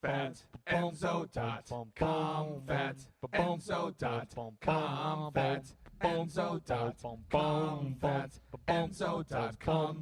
Fatbenzo.com, fatbenzo.com, fatbenzo.com, fatbenzo.com.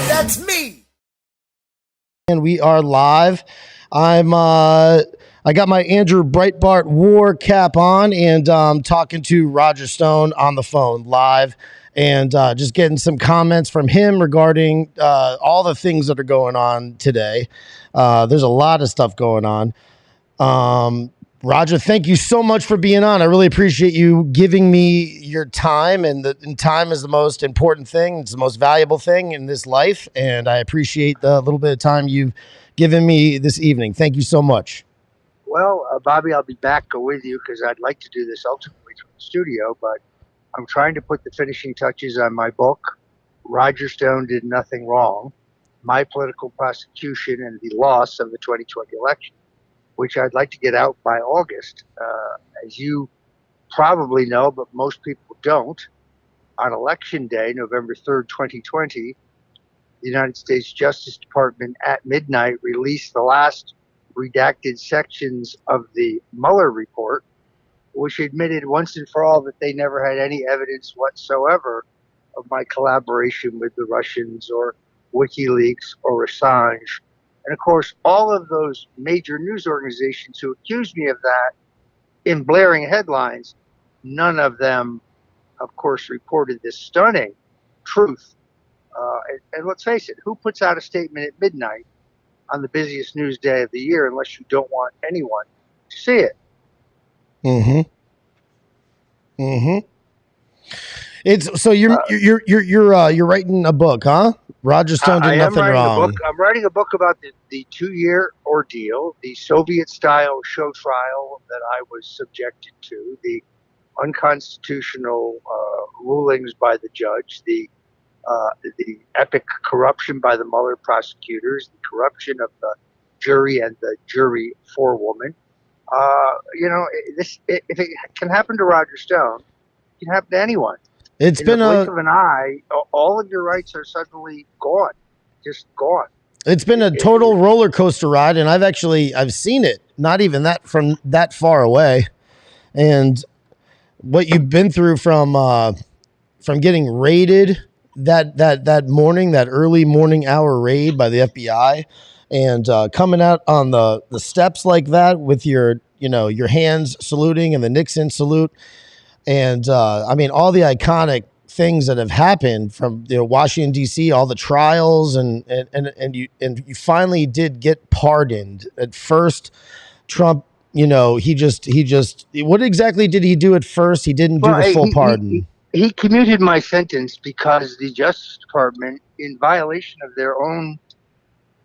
That's me. And we are live. I got my Andrew Breitbart war cap on, and talking to Roger Stone on the phone live, and just getting some comments from him regarding all the things that are going on today. There's a lot of stuff going on. Roger, thank you so much for being on. I really appreciate you giving me your time, and time is the most important thing. It's the most valuable thing in this life, and I appreciate the little bit of time you've given me this evening. Thank you so much. Well, Bobby, I'll be back with you because I'd like to do this ultimately from the studio, but I'm trying to put the finishing touches on my book, Roger Stone Did Nothing Wrong, My Political Prosecution and the Loss of the 2020 Election, which I'd like to get out by August. As you probably know, but most people don't, on Election Day, November 3rd, 2020, the United States Justice Department at midnight released the last redacted sections of the Mueller report, which admitted once and for all that they never had any evidence whatsoever of my collaboration with the Russians or WikiLeaks or Assange. And of course, all of those major news organizations who accused me of that in blaring headlines, none of them, of course, reported this stunning truth. And let's face it, who puts out a statement at midnight on the busiest news day of the year unless you don't want anyone to see it? It's so you're writing a book, huh? Roger Stone Did Nothing Wrong. I'm writing a book about the 2-year ordeal, the Soviet-style show trial that I was subjected to, the unconstitutional rulings by the judge, the epic corruption by the Mueller prosecutors, the corruption of the jury and the jury forewoman. If it can happen to Roger Stone, it can happen to anyone. It's In been the blink of an eye, all of your rights are suddenly gone, just gone. It's been a total roller coaster ride, and I've seen it, not even that from that far away, and what you've been through from getting raided that morning, that early morning hour raid by the FBI, and coming out on the steps like that with your hands saluting and the Nixon salute. And all the iconic things that have happened from Washington D.C., all the trials, and you finally did get pardoned. At first, Trump, he just what exactly did he do at first? He didn't do the full pardon. He commuted my sentence because the Justice Department, in violation of their own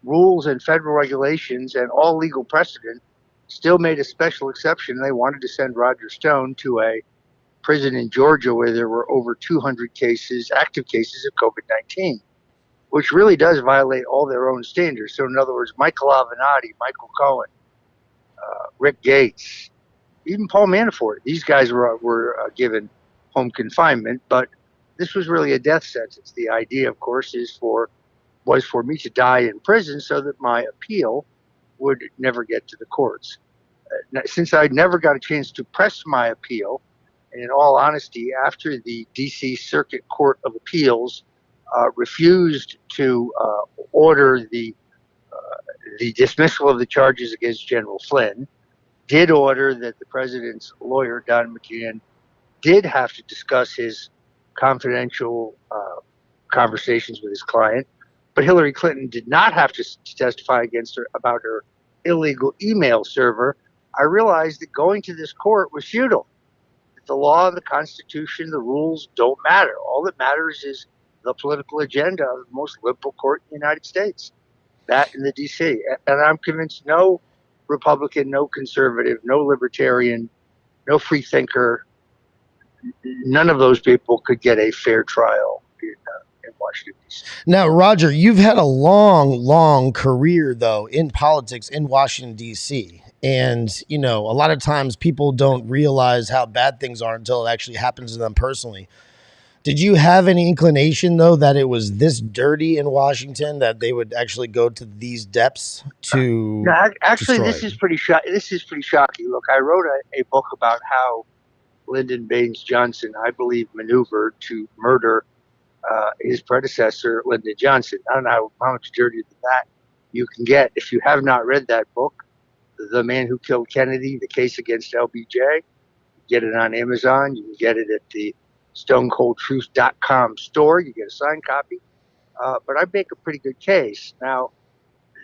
rules and federal regulations and all legal precedent, still made a special exception. They wanted to send Roger Stone to a prison in Georgia where there were over 200 active cases of COVID-19, which really does violate all their own standards. So in other words, Michael Avenatti, Michael Cohen, Rick Gates, even Paul Manafort. These guys were given home confinement, but this was really a death sentence. The idea, of course, was for me to die in prison so that my appeal would never get to the courts. Since I never got a chance to press my appeal, and in all honesty, after the D.C. Circuit Court of Appeals refused to order the dismissal of the charges against General Flynn, did order that the president's lawyer, Don McGahn, did have to discuss his confidential conversations with his client, but Hillary Clinton did not have to testify against her about her illegal email server. I realized that going to this court was futile. The law, the Constitution, the rules don't matter. All that matters is the political agenda of the most liberal court in the United States, that in the D.C. And I'm convinced no Republican, no conservative, no libertarian, no free thinker, none of those people could get a fair trial in Washington, D.C. Now, Roger, you've had a long career, though, in politics in Washington, D.C. And, you know, a lot of times people don't realize how bad things are until it actually happens to them personally. Did you have any inclination, though, that it was this dirty in Washington, that they would actually go to these depths to No, actually, destroy this is pretty shocking. Look, I wrote a book about how Lyndon Baines Johnson, I believe, maneuvered to murder his predecessor, Lyndon Johnson. I don't know how much dirtier than that you can get. If you have not read that book, The Man Who Killed Kennedy, The Case Against LBJ, you get it on Amazon. You can get it at the stonecoldtruth.com store. You get a signed copy. But I make a pretty good case. Now,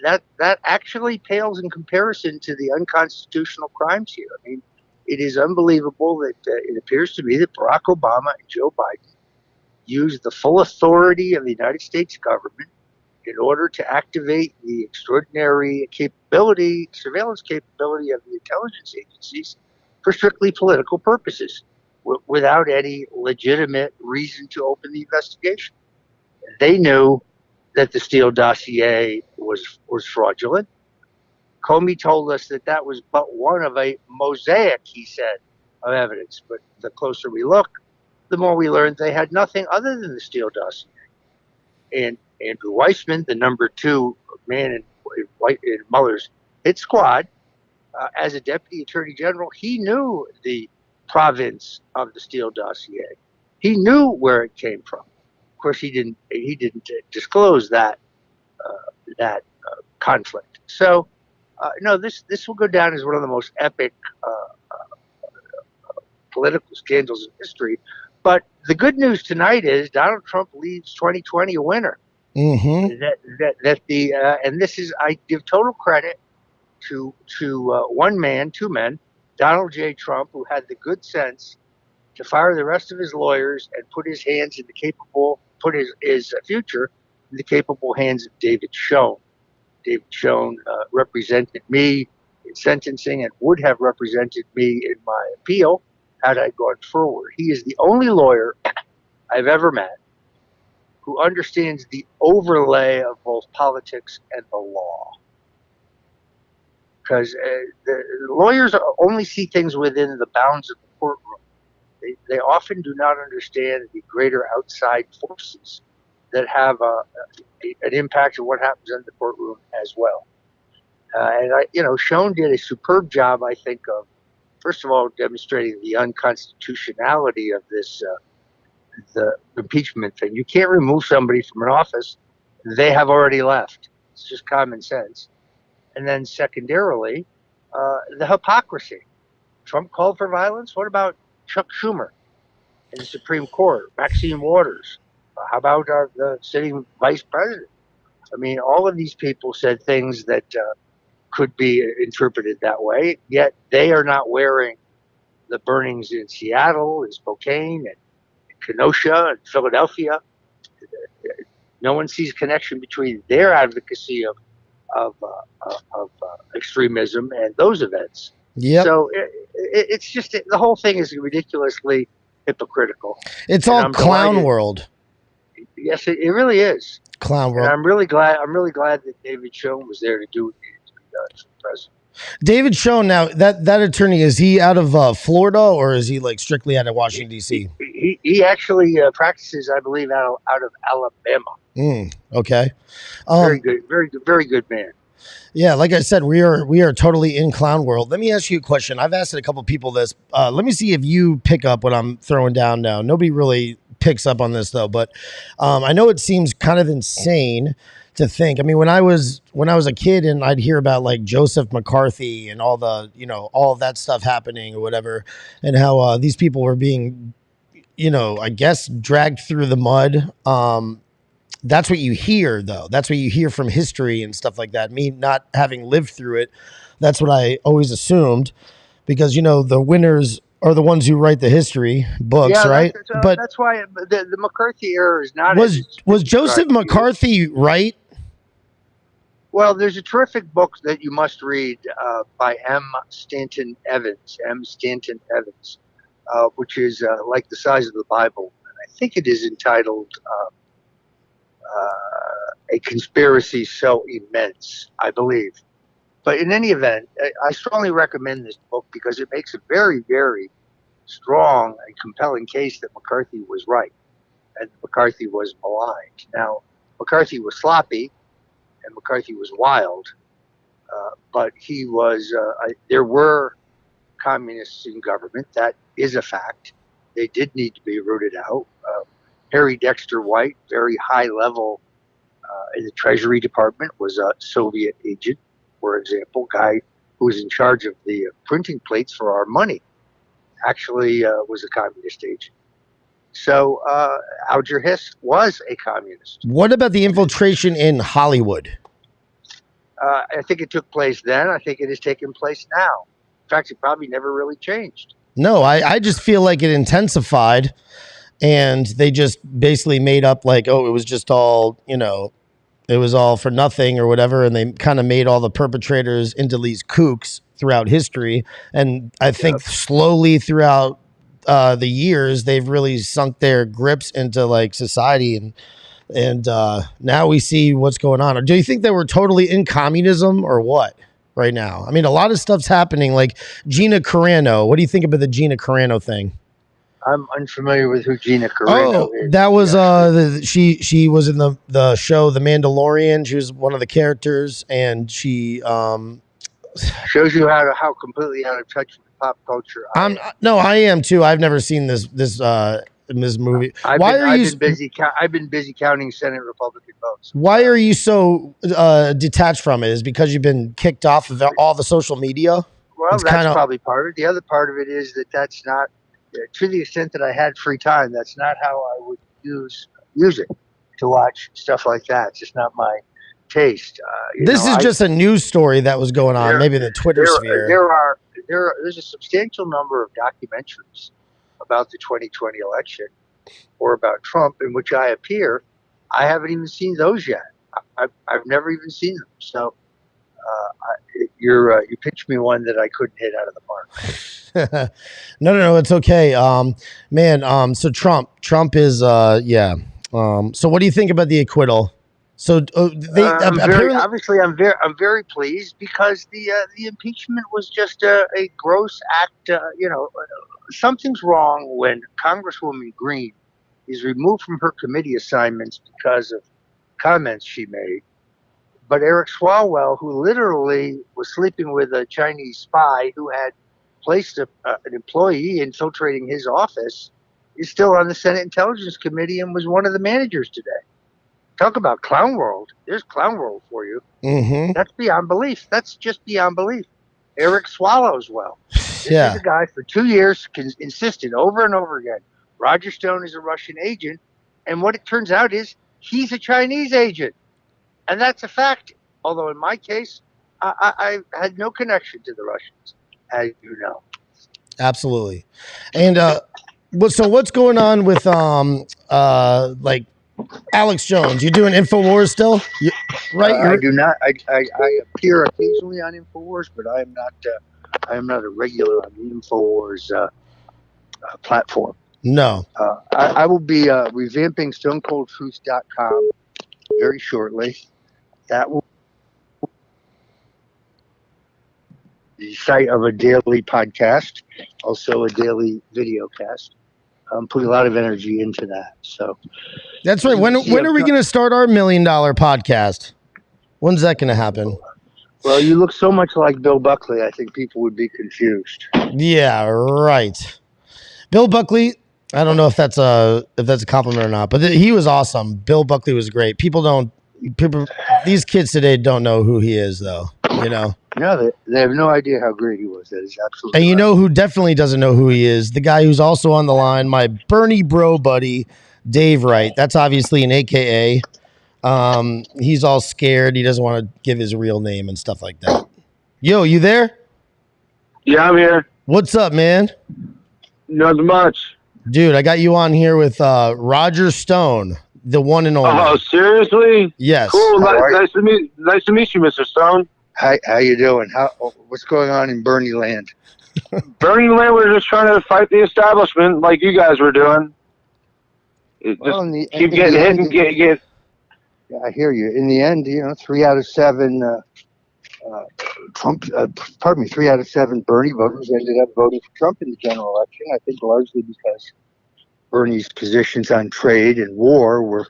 that actually pales in comparison to the unconstitutional crimes here. I mean, it is unbelievable that it appears to me that Barack Obama and Joe Biden used the full authority of the United States government in order to activate the extraordinary surveillance capability of the intelligence agencies for strictly political purposes, without any legitimate reason to open the investigation. They knew that the Steele dossier was fraudulent. Comey told us that was but one of a mosaic, he said, of evidence. But the closer we look, the more we learned they had nothing other than the Steele dossier. And Andrew Weissman, the number 2 man in Mueller's hit squad, as a deputy attorney general, he knew the province of the Steele dossier. He knew where it came from. Of course, he didn't disclose that conflict. So, no, this will go down as one of the most epic political scandals in history. But the good news tonight is Donald Trump leaves 2020 a winner. Mm-hmm. And this is, I give total credit to two men, Donald J. Trump, who had the good sense to fire the rest of his lawyers and put his future in the capable hands of David Schoen. David Schoen represented me in sentencing and would have represented me in my appeal had I gone forward. He is the only lawyer I've ever met who understands the overlay of both politics and the law. Because the lawyers only see things within the bounds of the courtroom. They often do not understand the greater outside forces that have an impact on what happens in the courtroom as well. Schoen did a superb job, I think, of, first of all, demonstrating the unconstitutionality of this, the impeachment thing. You can't remove somebody from an office. They have already left. It's just common sense. And then secondarily, the hypocrisy. Trump called for violence. What about Chuck Schumer in the Supreme Court? Maxine Waters? How about the sitting vice president? I mean, all of these people said things that could be interpreted that way, yet they are not wearing the burnings in Seattle and Spokane and Kenosha and Philadelphia. No one sees a connection between their advocacy of extremism and those events. Yep. So it's just, the whole thing is ridiculously hypocritical. It's all clown world. Yes, it really is. Clown world. And I'm really glad that David Schoen was there to do what needed to be done for the president. David Schoen, now that attorney, is he out of Florida or is he like strictly out of Washington D.C.? He actually practices, I believe, out of Alabama. Okay. Very good, very good man. Yeah, like I said, we are totally in clown world. Let me ask you a question. I've asked a couple people this. Let me see if you pick up what I'm throwing down now. Nobody really picks up on this though, but I know it seems kind of insane to think. I mean, when I was a kid and I'd hear about like Joseph McCarthy and all the, all of that stuff happening or whatever, and how these people were being, I guess dragged through the mud. That's what you hear, though. That's what you hear from history and stuff like that. Me not having lived through it, that's what I always assumed, because the winners are the ones who write the history books, right? But that's why the McCarthy era is not. Was Joseph McCarthy right? Well, there's a terrific book that you must read by M. Stanton Evans, which is like the size of the Bible. And I think it is entitled A Conspiracy So Immense, I believe. But in any event, I strongly recommend this book because it makes a very, very strong and compelling case that McCarthy was right and McCarthy was maligned. Now, McCarthy was sloppy and McCarthy was wild, but he was. There were communists in government. That is a fact. They did need to be rooted out. Harry Dexter White, very high level in the Treasury Department, was a Soviet agent, for example. Guy who was in charge of the printing plates for our money actually was a communist agent. So Alger Hiss was a communist. What about the infiltration in Hollywood? I think it took place then. I think it has taken place now. In fact, it probably never really changed. No, I just feel like it intensified, and they just basically made up like, oh, it was just all, it was all for nothing or whatever, and they kind of made all the perpetrators into these kooks throughout history. And I think slowly throughout the years, they've really sunk their grips into like society, and now we see what's going on. Or do you think they were totally in communism or what right now? I mean, a lot of stuff's happening, like Gina Carano. What do you think about the Gina Carano thing? I'm unfamiliar with who Gina Carano is. That was she was in the show The Mandalorian. She was one of the characters, and she shows you how completely out of touch with pop culture. I am too. I've never seen this movie. I've been busy counting Senate Republican votes. Why are you so detached from it? Is it because you've been kicked off of all the social media? Well, that's probably part of it. The other part of it is that's not, to the extent that I had free time, that's not how I would use it to watch stuff like that. It's just not my taste. This is just a news story that was going on, maybe in the Twitter sphere. There's a substantial number of documentaries about the 2020 election or about Trump in which I appear. I haven't even seen those yet. I've never even seen them. So you pitched me one that I couldn't hit out of the park. No, it's okay. So Trump is so what do you think about the acquittal? So I'm very pleased because the impeachment was just a gross act. Something's wrong when Congresswoman Green is removed from her committee assignments because of comments she made. But Eric Swalwell, who literally was sleeping with a Chinese spy who had placed an employee infiltrating his office, is still on the Senate Intelligence Committee and was one of the managers today. Talk about clown world. There's clown world for you. Mm-hmm. That's beyond belief. That's just beyond belief. Eric Swallowswell. This is a guy for 2 years insisted over and over again, Roger Stone is a Russian agent. And what it turns out is he's a Chinese agent. And that's a fact. Although in my case, I had no connection to the Russians, as you know. Absolutely. And so what's going on with like Alex Jones? You doing InfoWars still? Right? I do not. I appear occasionally on InfoWars, but I am not a regular on the InfoWars platform. No. I will be revamping StoneColdTruth.com very shortly. That will the site of a daily podcast, also a daily video cast. I'm putting a lot of energy into that. So That's right. When are we going to start our $1 million podcast? When's that going to happen? Well, you look so much like Bill Buckley, I think people would be confused. Yeah, right. Bill Buckley, I don't know if that's a compliment or not, but he was awesome. Bill Buckley was great. These kids today don't know who he is, though. You know. No, they have no idea how great he was. That is absolutely. And you know who definitely doesn't know who he is? The guy who's also on the line, my Bernie bro buddy, Daave Write. That's obviously an AKA. He's all scared. He doesn't want to give his real name and stuff like that. Yo, you there? Yeah, I'm here. What's up, man? Not much. Dude, I got you on here with Roger Stone, the one and only. Oh, seriously? Yes. Cool. Nice to meet you, Mr. Stone. How you doing? What's going on in Bernie land? Bernie land, we're just trying to fight the establishment like you guys were doing. Keep getting hit and get. Yeah, I hear you. In the end, 3 out of 7 3 out of 7 Bernie voters ended up voting for Trump in the general election. I think largely because Bernie's positions on trade and war were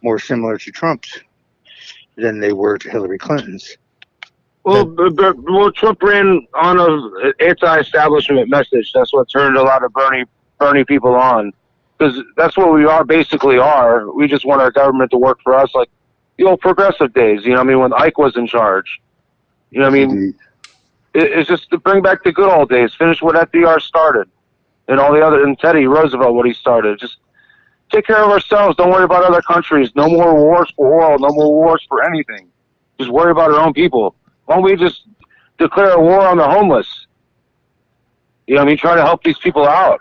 more similar to Trump's than they were to Hillary Clinton's. Well, Trump ran on an anti-establishment message. That's what turned a lot of Bernie people on, because that's what we basically are. We just want our government to work for us, like the old progressive days. You know what I mean? When Ike was in charge. You know what I mean? It's just to bring back the good old days. Finish what FDR started, and all the other, and Teddy Roosevelt what he started. Just take care of ourselves. Don't worry about other countries. No more wars for oil. No more wars for anything. Just worry about our own people. Why don't we just declare a war on the homeless? You know what I mean? Try to help these people out.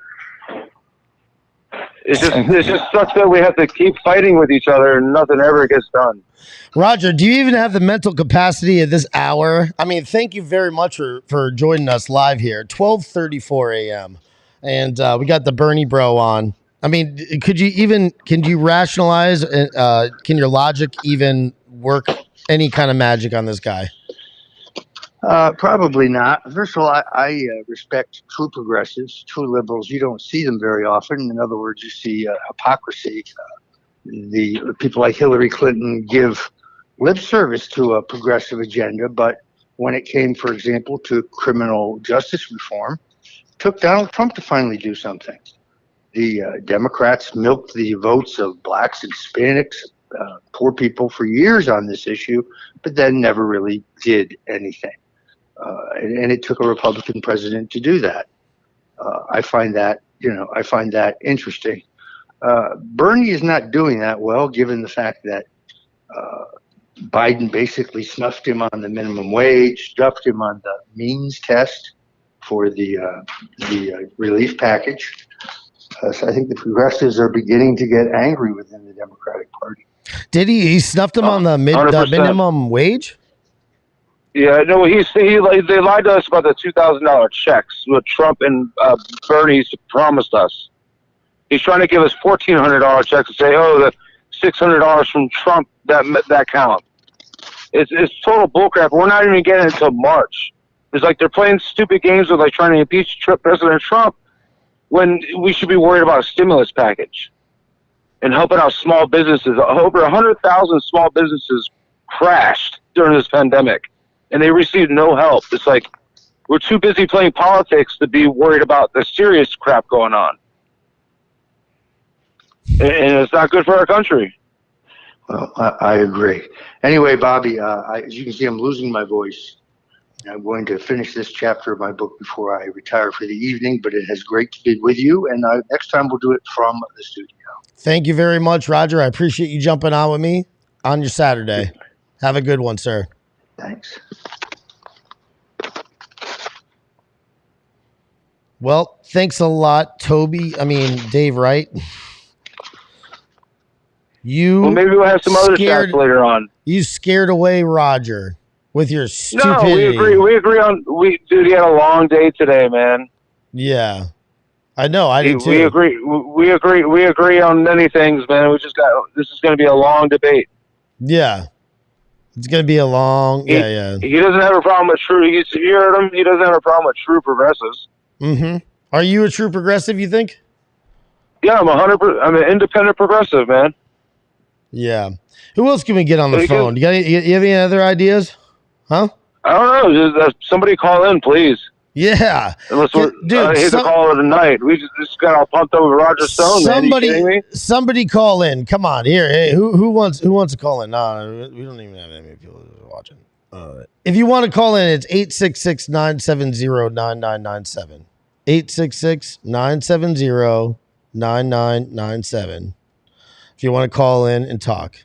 It's just such that we have to keep fighting with each other and nothing ever gets done. Roger, do you even have the mental capacity at this hour? I mean, thank you very much for joining us live here, 12:34 a.m. And we got the Bernie bro on. I mean, can you rationalize? Can your logic even work any kind of magic on this guy? Probably not. First of all, I respect true progressives, true liberals. You don't see them very often. In other words, you see hypocrisy. The people like Hillary Clinton give lip service to a progressive agenda, but when it came, for example, to criminal justice reform, it took Donald Trump to finally do something. The Democrats milked the votes of blacks and Hispanics, poor people for years on this issue, but then never really did anything. And it took a Republican president to do that. I find that interesting. Bernie is not doing that well, given the fact that Biden basically snuffed him on the minimum wage, stuffed him on the means test for the relief package. So I think the progressives are beginning to get angry within the Democratic Party. Did he snuffed him on the minimum wage? Yeah, no, they lied to us about the $2,000 checks what Trump and Bernie promised us. He's trying to give us $1,400 checks and say, oh, the $600 from Trump that count. It's total bullcrap. We're not even getting it until March. It's like they're playing stupid games with like trying to impeach President Trump when we should be worried about a stimulus package and helping out small businesses. Over 100,000 small businesses crashed during this pandemic, and they received no help. It's like we're too busy playing politics to be worried about the serious crap going on. And it's not good for our country. Well, I agree. Anyway, Bobby, as you can see, I'm losing my voice. I'm going to finish this chapter of my book before I retire for the evening, but it has great to be with you, and next time we'll do it from the studio. Thank you very much, Roger. I appreciate you jumping on with me on your Saturday. Have a good one, sir. Thanks. Well, thanks a lot, Daave Write. Well, maybe we'll have some other chats later on. You scared away Roger with your stupidity. No, we agree on. Dude, he had a long day today, man. Yeah, I know. I do too. We agree on many things, man. This is going to be a long debate. Yeah, It's gonna be a long. He doesn't have a problem with true. You heard him. He doesn't have a problem with true progressives. Mm-hmm. Are you a true progressive? You think? Yeah, I'm 100%. I'm an independent progressive, man. Yeah. Who else can we get on the phone? You have any other ideas? Huh? I don't know. Just, somebody call in, please. Yeah. Unless we're hate to call it a night. We just got all pumped over Roger Stone. Man. Are you kidding me? Somebody call in. Come on, here. Hey, who wants to call in? No, we don't even have that many people watching. If you want to call in, it's 866-970-9997. 866-970-9997. If you want to call in and talk.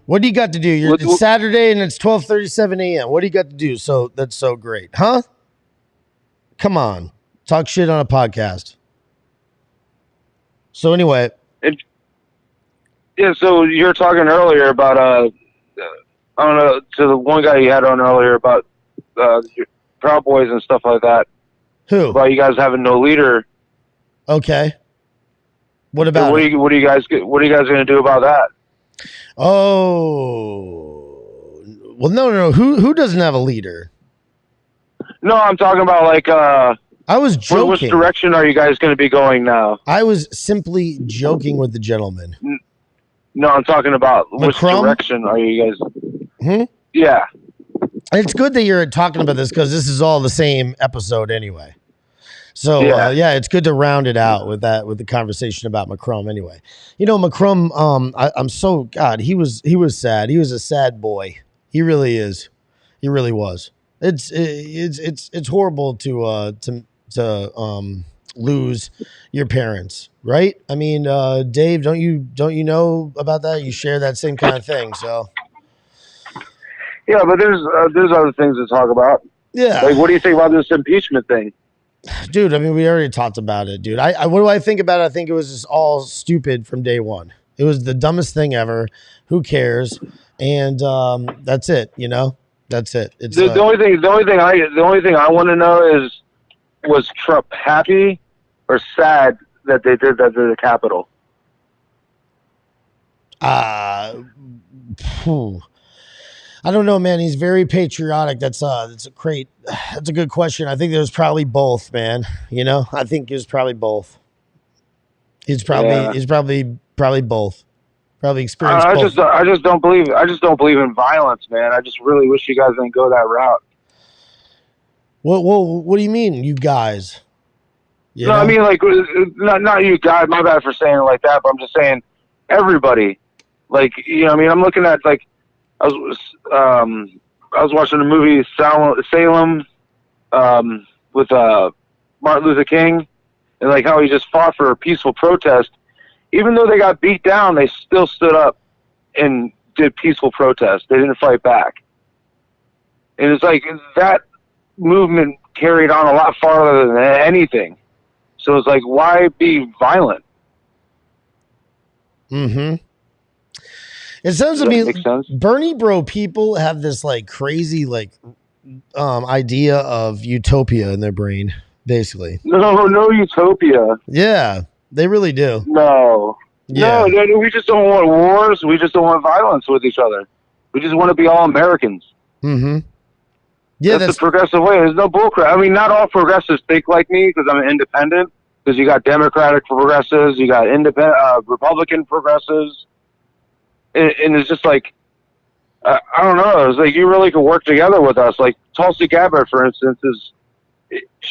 What do you got to do? It's Saturday and it's 12:37 a.m. What do you got to do? So that's so great, huh? Come on, talk shit on a podcast. So anyway, So you're talking earlier about I don't know, to the one guy you had on earlier about your Proud Boys and stuff like that. Who? About you guys having no leader. Okay. What about? What are you guys going to do about that? Oh, well, no. Who doesn't have a leader? No, I'm talking about like. I was joking. Which direction are you guys going to be going now? I was simply joking with the gentleman. No, I'm talking about which direction are you guys? Yeah. It's good that you're talking about this because this is all the same episode anyway. So it's good to round it out with the conversation about Macron anyway. You know, Macron, I'm so God, he was sad. He was a sad boy. He really is. He really was. It's horrible to lose your parents, right? I mean, Dave, don't you know about that? You share that same kind of thing, so. Yeah, but there's other things to talk about. Yeah. Like, what do you think about this impeachment thing? Dude, I mean, we already talked about it, dude. I what do I think about it? I think it was just all stupid from day one. It was the dumbest thing ever. Who cares? And that's it. You know, that's it. It's the only thing I want to know is, was Trump happy or sad that they did that to the Capitol? I don't know, man. He's very patriotic. That's a good question. I think there's probably both, man. You know, I think it was probably both. He's probably both. Probably experienced both. I just don't believe in violence, man. I just really wish you guys didn't go that route. What do you mean, you guys? You know? I mean, like, not you guys. My bad for saying it like that, but I'm just saying everybody. Like, you know, I mean, I'm looking at, like, I was watching a movie, Salem, with Martin Luther King, and like how he just fought for a peaceful protest. Even though they got beat down, they still stood up and did peaceful protest. They didn't fight back. And it's like that movement carried on a lot farther than anything. So it's like, why be violent? Mm-hmm. It sounds to me, Bernie bro people have this like crazy like idea of utopia in their brain, basically. No utopia. Yeah, they really do. No, we just don't want wars. We just don't want violence with each other. We just want to be all Americans. Mm-hmm. Yeah, that's the progressive way. There's no bullcrap. I mean, not all progressives think like me because I'm an independent. Because you got Democratic progressives, you got Republican progressives. And it's just like, I don't know. It's like you really could work together with us. Like Tulsi Gabbard, for instance,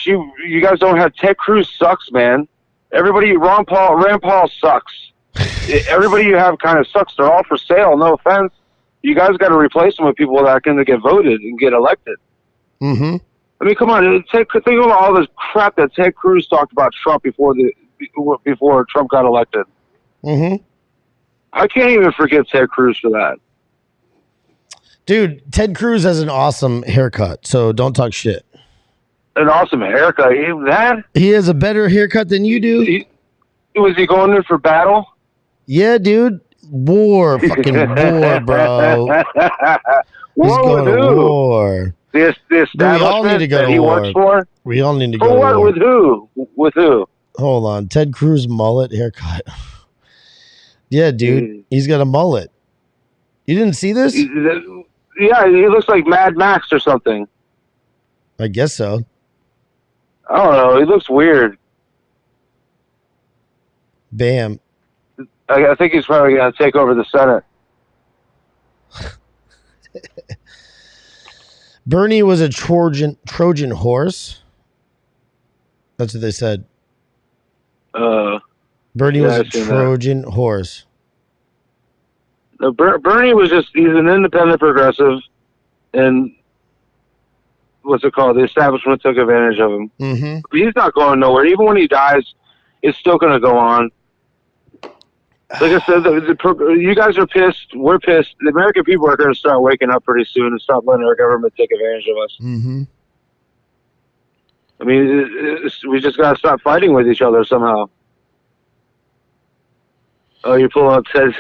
you guys don't have Ted Cruz sucks, man. Everybody, Rand Paul sucks. Everybody you have kind of sucks. They're all for sale. No offense. You guys got to replace them with people that are going to get voted and get elected. Mm-hmm. I mean, come on. Think about all this crap that Ted Cruz talked about Trump before Trump got elected. Mm-hmm. I can't even forget Ted Cruz for that. Dude, Ted Cruz has an awesome haircut, so don't talk shit. An awesome haircut? He has a better haircut than you do. Was he going in for battle? Yeah, dude. Fucking war, bro. He's going to war. The establishment all need to go that to he war. works for? We all need to go for to what? war. With who? Hold on. Ted Cruz mullet haircut. Yeah, dude. He's got a mullet. You didn't see this? Yeah, he looks like Mad Max or something. I guess so. I don't know. He looks weird. Bam. I think he's probably going to take over the Senate. Bernie was a Trojan horse. That's what they said. Bernie was a Trojan horse. No, Bernie was he's an independent progressive, and what's it called? The establishment took advantage of him. Mm-hmm. But he's not going nowhere. Even when he dies, it's still going to go on. Like I said, you guys are pissed. We're pissed. The American people are going to start waking up pretty soon and stop letting our government take advantage of us. Mm-hmm. I mean, we just got to stop fighting with each other somehow. Oh, you're pulling up Ted.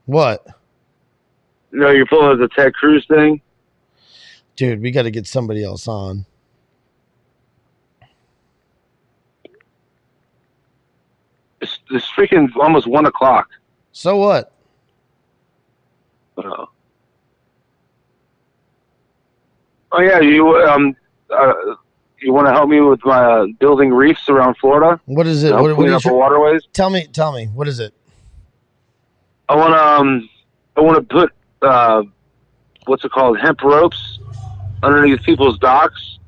What? No, you're pulling up the Ted Cruz thing? Dude, we got to get somebody else on. It's freaking almost 1 o'clock. So what? Oh yeah, you want to help me with my building reefs around Florida? What is it? Clean up the waterways. Tell me. What is it? I want to put what's it called, hemp ropes underneath people's docks,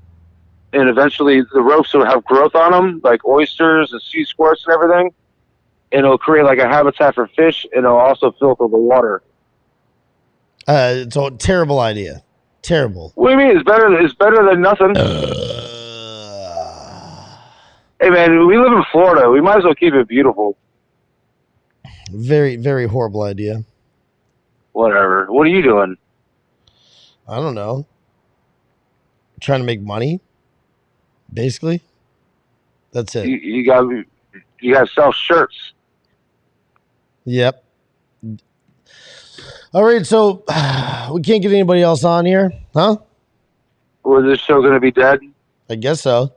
and eventually the ropes will have growth on them, like oysters and sea squirts and everything. And it'll create like a habitat for fish, and it'll also filter the water. It's a terrible idea. Terrible. What do you mean? It's better than nothing. Hey man, we live in Florida. We might as well keep it beautiful. Very, very horrible idea. Whatever. What are you doing? I don't know. Trying to make money. Basically. That's it. You got to sell shirts. Yep. All right, so we can't get anybody else on here, huh? Was this show going to be dead? I guess so.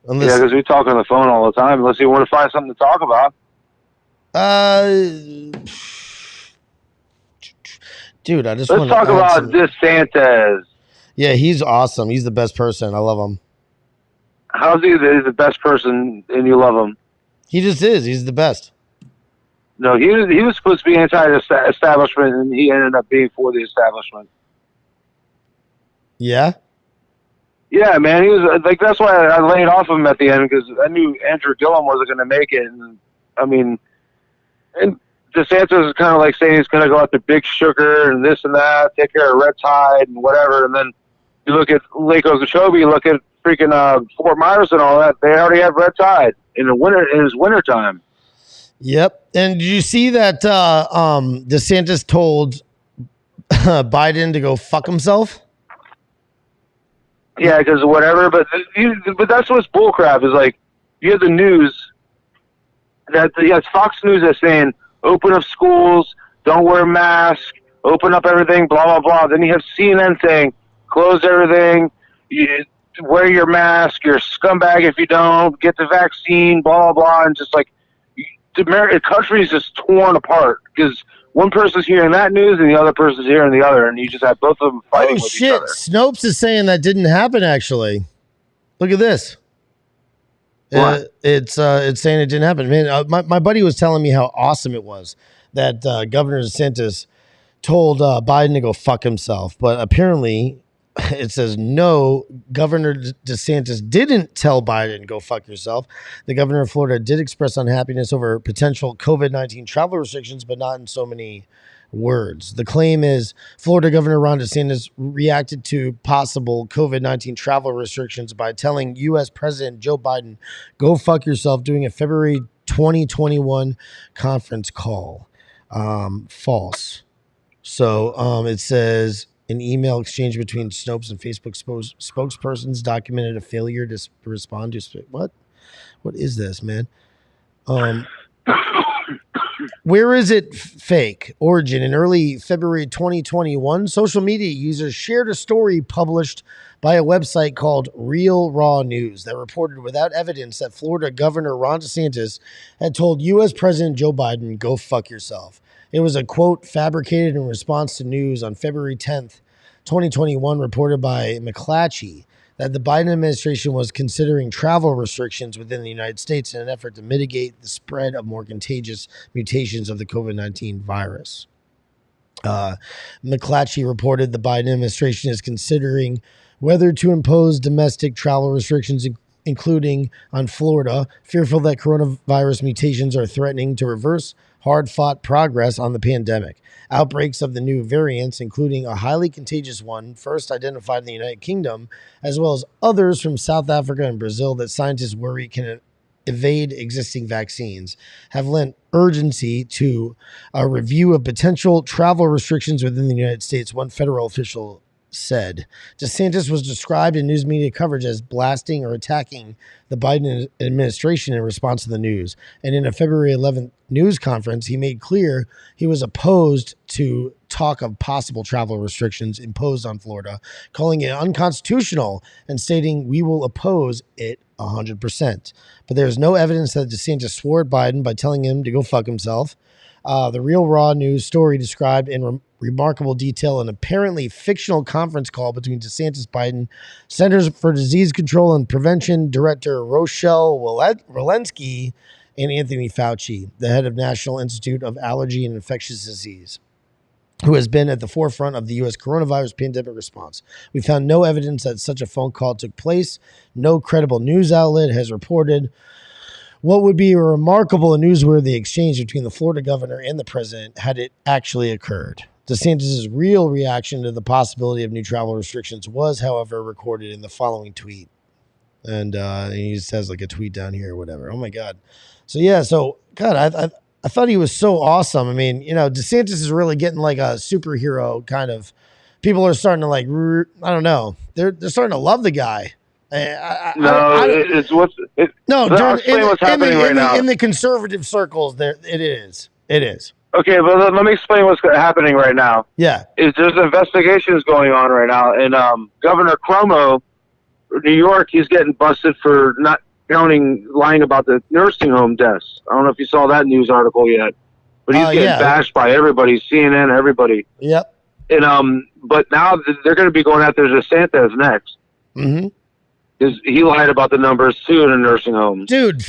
Unless, yeah, because we talk on the phone all the time. Unless you want to find something to talk about. Dude, I just Let's talk about DeSantis. Yeah, he's awesome. He's the best person. I love him. How's he the best person and you love him? He just is. He's the best. No, he was supposed to be anti-establishment, and he ended up being for the establishment. Yeah? Yeah, man. He was like, that's why I laid off him at the end, because I knew Andrew Gillum wasn't going to make it. And I mean, and DeSantis is kind of like saying he's going to go after Big Sugar and this and that, take care of Red Tide and whatever. And then you look at Lake Okeechobee, you look at freaking Fort Myers and all that. They already have Red Tide in his winter time. Yep. And did you see that DeSantis told Biden to go fuck himself? Yeah, because whatever. But that's what's bullcrap is, like, you have the news that it's Fox News that's saying open up schools, don't wear a mask, open up everything, blah blah blah. Then you have CNN saying close everything, wear your mask, you're a scumbag if you don't, get the vaccine, blah blah blah, and just like. The country is just torn apart because one person's hearing that news and the other person's hearing the other, and you just have both of them fighting with each other. Snopes is saying that didn't happen, actually. Look at this. What? It's saying it didn't happen. Man, my buddy was telling me how awesome it was that Governor DeSantis told Biden to go fuck himself, but apparently it says no, Governor DeSantis didn't tell Biden, go fuck yourself. The governor of Florida did express unhappiness over potential COVID-19 travel restrictions, but not in so many words. The claim is Florida Governor Ron DeSantis reacted to possible COVID-19 travel restrictions by telling U.S. President Joe Biden, go fuck yourself, during a February 2021 conference call. False. So it says... An email exchange between Snopes and Facebook spokespersons documented a failure to respond to... What? What is this, man? Where is it fake? Origin. In early February 2021, social media users shared a story published by a website called Real Raw News that reported without evidence that Florida Governor Ron DeSantis had told U.S. President Joe Biden, go fuck yourself. It was a quote fabricated in response to news on February 10th, 2021, reported by McClatchy that the Biden administration was considering travel restrictions within the United States in an effort to mitigate the spread of more contagious mutations of the COVID-19 virus. McClatchy reported the Biden administration is considering whether to impose domestic travel restrictions, including on Florida, fearful that coronavirus mutations are threatening to reverse hard-fought progress on the pandemic. Outbreaks of the new variants, including a highly contagious one first identified in the United Kingdom, as well as others from South Africa and Brazil that scientists worry can evade existing vaccines, have lent urgency to a review of potential travel restrictions within the United States, one federal official said. DeSantis was described in news media coverage as blasting or attacking the Biden administration in response to the news. And in a February 11th news conference, he made clear he was opposed to talk of possible travel restrictions imposed on Florida, calling it unconstitutional and stating we will oppose it 100%. But there's no evidence that DeSantis swore at Biden by telling him to go fuck himself. The Real Raw News story described in remarkable detail an apparently fictional conference call between DeSantis, Biden, Centers for Disease Control and Prevention Director Rochelle Walensky, and Anthony Fauci, the head of National Institute of Allergy and Infectious Disease, who has been at the forefront of the U.S. coronavirus pandemic response. We found no evidence that such a phone call took place. No credible news outlet has reported what would be a remarkable and newsworthy exchange between the Florida governor and the president had it actually occurred. DeSantis' real reaction to the possibility of new travel restrictions was, however, recorded in the following tweet. And he just has like a tweet down here or whatever. Oh, my God. So, yeah. So, God, I thought he was so awesome. I mean, you know, DeSantis is really getting like a superhero kind of. People are starting to like, I don't know. They're starting to love the guy. It's what's happening right now. In the conservative circles, it is. Okay, but let me explain what's happening right now. Yeah, there's investigations going on right now, and Governor Cuomo, New York, he's getting busted for not lying about the nursing home deaths. I don't know if you saw that news article yet, but he's getting bashed by everybody, CNN, everybody. Yep. And but now they're going to be going after DeSantis next. Mm-hmm. He lied about the numbers too in a nursing home. Dude,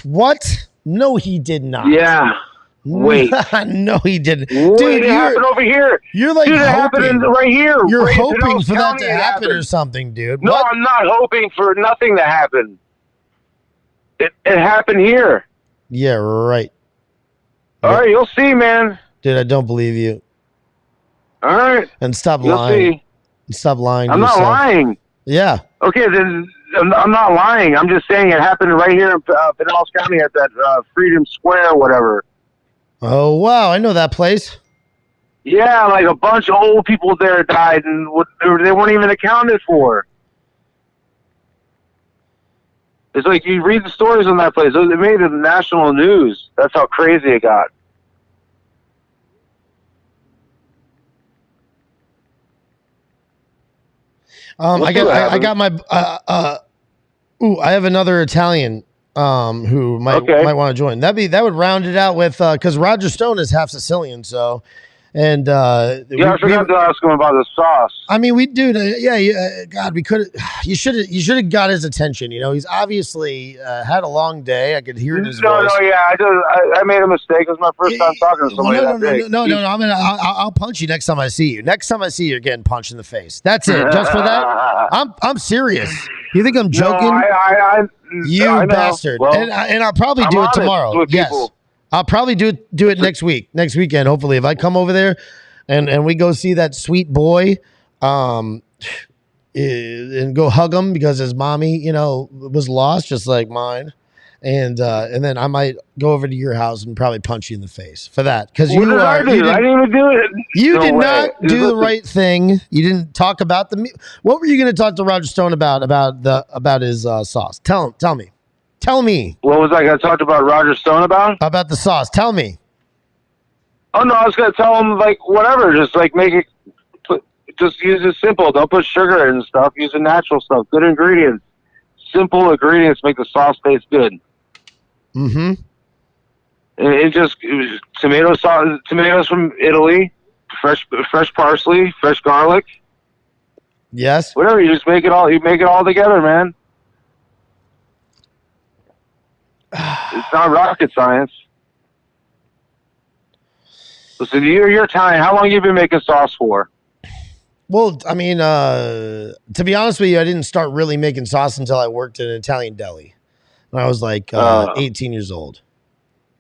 what? No, he did not. Yeah. Wait. No, he didn't. Wait, dude, it happened over here. You're like dude, it happened right here. You're hoping for that County to happen or something, dude. No, what? I'm not hoping for nothing to happen. It happened here. Yeah, right. All right, you'll see, man. Dude, I don't believe you. All right. And stop you'll lying. See. Stop lying. I'm not lying. Yeah. Okay, then I'm not lying. I'm just saying it happened right here in Pinellas County at that Freedom Square or whatever. Oh, wow. I know that place. Yeah, like a bunch of old people there died, and they weren't even accounted for. It's like you read the stories on that place. It made the national news. That's how crazy it got. I got my I have another Italian who might want to join. That would round it out with because Roger Stone is half Sicilian, so and I forgot to ask him about the sauce. I mean, God, we could. You should have got his attention. You know, he's obviously had a long day. I could hear it in his voice. I made a mistake. It was my first time talking to somebody. No. I'll punch you next time I see you. Next time I see you, you're getting punched in the face. That's it. Just for that, I'm serious. You think I'm joking? You bastard. Well, and I'll probably do it tomorrow. Yes. People. I'll probably do it next weekend, hopefully. If I come over there and we go see that sweet boy and go hug him because his mommy, was lost just like mine. And then I might go over to your house and probably punch you in the face for that. Because I didn't even do it. You did not do the right thing. You didn't talk about what were you going to talk to Roger Stone about his sauce? Tell me. Tell me. What was I going to talk about Roger Stone about? About the sauce. Tell me. Oh, no, I was going to tell him, like, whatever. Just, like, just use it simple. Don't put sugar in stuff. Use the natural stuff. Good ingredients. Simple ingredients make the sauce taste good. Mm-hmm. It was tomato sauce, tomatoes from Italy, fresh parsley, fresh garlic. Yes. Whatever, you just make it all. You make it all together, man. It's not rocket science. Listen, you're Italian. How long have you been making sauce for? Well, I mean, to be honest with you, I didn't start really making sauce until I worked in an Italian deli when I was like 18 years old.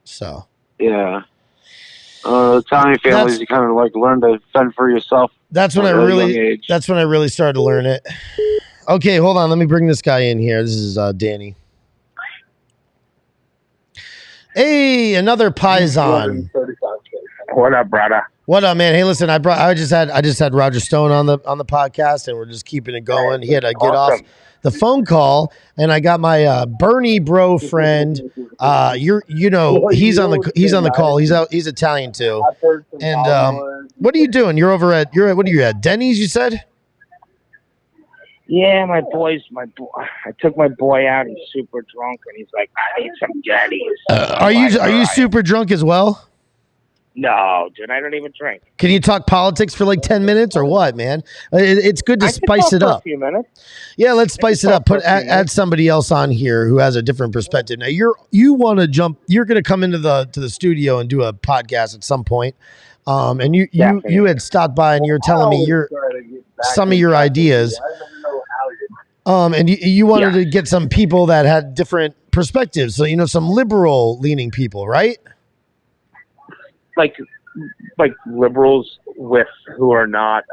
So yeah, Italian families, you kind of like learn to fend for yourself. That's when I really started to learn it. Okay, hold on. Let me bring this guy in here. This is Danny. Hey, another Paisan. What up, brother? What up, man? Hey, listen, I just had Roger Stone on the podcast, and we're just keeping it going. He had to get off the phone call, and I got my Bernie bro friend. He's on the call. He's Italian too. And what are you doing? You're what are you at? Denny's, you said? Yeah, my boy. I took my boy out. He's super drunk, and he's like, "I need some Denny's." Are you super drunk as well? No, dude, I don't even drink. Can you talk politics for like 10 minutes or what, man? It's good to spice it up. For a few minutes. Yeah, let's spice it up. Add somebody else on here who has a different perspective. Now you're going to come into the studio and do a podcast at some point. And you had stopped by and you're telling me some of your ideas. And you wanted to get some people that had different perspectives. So, some liberal leaning people, right? Like liberals who are not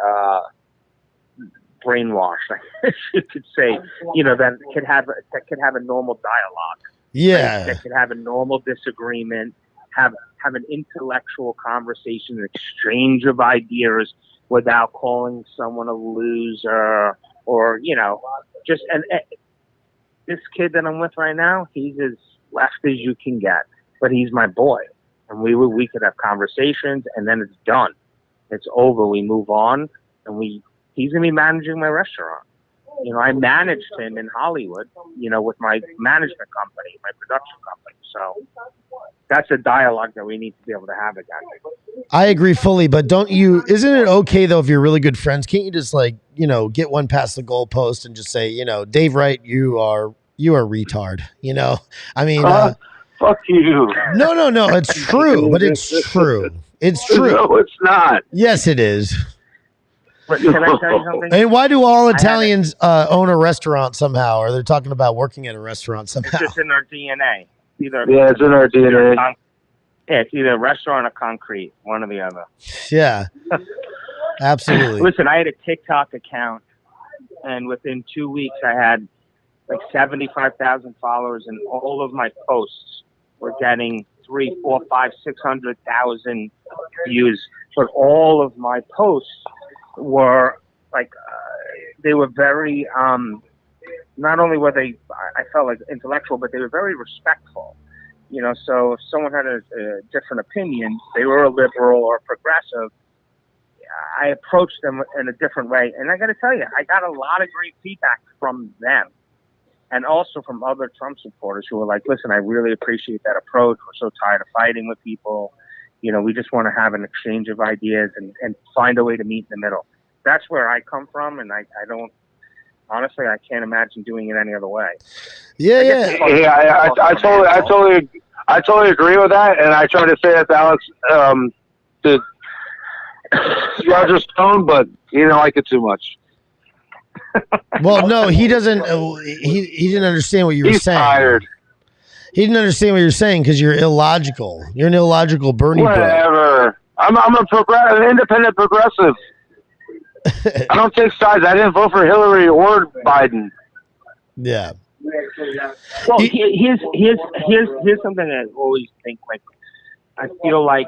brainwashed, you could say, that could have a normal dialogue. Yeah. Right? That could have a normal disagreement, have an intellectual conversation, an exchange of ideas without calling someone a loser or, just, and this kid that I'm with right now, he's as left as you can get, but he's my boy. And we could have conversations, and then it's done. It's over. We move on, and he's gonna be managing my restaurant. I managed him in Hollywood, with my management company, my production company. So that's a dialogue that we need to be able to have again. I agree fully, but isn't it okay though if you're really good friends? Can't you just get one past the goalpost and just say, Daave Write, you are a retard. I mean. Fuck you. No. It's true, but it's true. It's true. No, it's not. Yes, it is. But can I tell you something? And why do all Italians own a restaurant somehow? Or they're talking about working at a restaurant somehow? It's just in our DNA. It's in our DNA. It's either a restaurant or concrete, one or the other. Yeah, absolutely. Listen, I had a TikTok account, and within 2 weeks, I had like 75,000 followers, and all of my posts were getting 3, 4, 5, 600,000 views. But all of my posts were they were very, not only were they, I felt like intellectual, but they were very respectful. So if someone had a different opinion, they were a liberal or progressive, I approached them in a different way. And I got to tell you, I got a lot of great feedback from them. And also from other Trump supporters who were like, listen, I really appreciate that approach. We're so tired of fighting with people. We just want to have an exchange of ideas and find a way to meet in the middle. That's where I come from, and I don't, honestly, I can't imagine doing it any other way. Yeah. I totally agree with that, and I tried to say that to Alex, to Roger Stone, but he didn't like it too much. Well, no, he doesn't. He didn't understand what you were saying. He's tired. He didn't understand what you're saying because you're illogical. You're an illogical Bernie bro. Whatever. I'm an independent progressive. I don't take sides. I didn't vote for Hillary or Biden. Yeah. Well, here's something I always think. I feel like